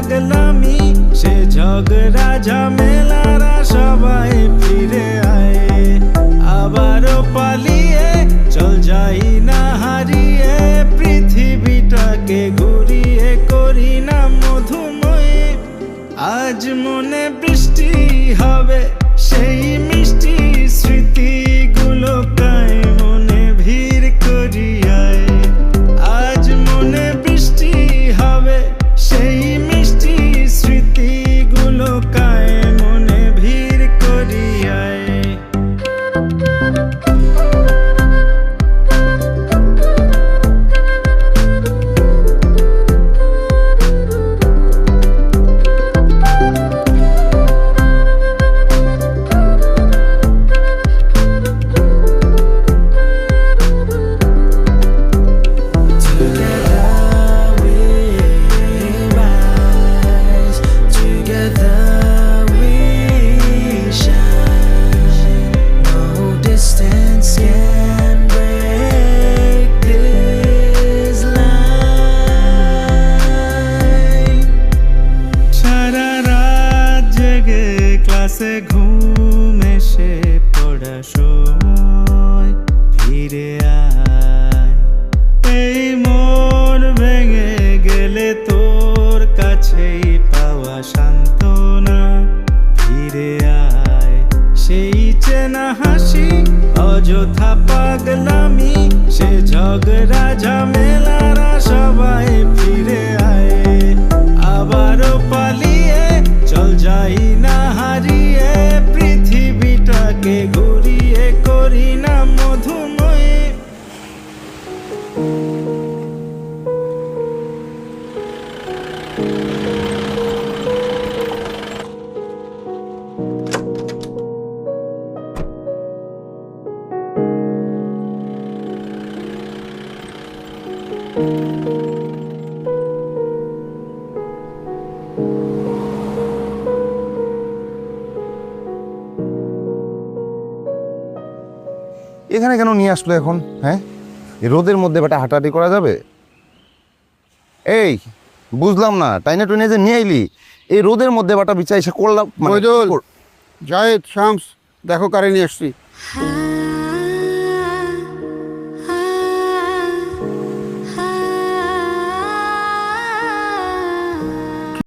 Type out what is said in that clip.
পাগলামি সে ঝগড়া ঝামেলারা সবাই ফিরে আয় আবারও পালিয়ে চল যাই না হারিয়ে পৃথিবীটাকে ঘুরিয়ে করি না মধুময় আজ মনে বৃষ্টি হবে সেই মিষ্টি স্মৃতিগুলো প্রায় মনে ভিড় করিয়ায় আজ মনে বৃষ্টি হবে সেই মিষ্টি স্মৃতিগুলো কায় মনে ভিড় করিয়ায় ক্লাসে ঘুম এসে পড়া সময় ফিরে আয় এই মন ভেঙে গেলে তোর কাছেই পাওয়া সান্ত্বনা ফিরে আয় সেই চেনা হাসি অযথা পাগলামি সে ঝগড়া ঝামেলারা সবাই ফিরে আয় আবারও পালিয়ে চল যাই না হারিয়ে পৃথিবীটাকে ঘুরিয়ে করি না মধুময় এখানে কেন নিয়ে আসলো এখন? হ্যাঁ, এই রোদের মধ্যে বেটা হাঁটাহাঁটি করা যাবে? এই বুঝলাম না, টাইনে টুইনে যে নিয়ে এলি এই রোদের মধ্যে বেটা বিচার এসে করলাম জায়েদ শামস, দেখো কারে নিয়ে আসছি।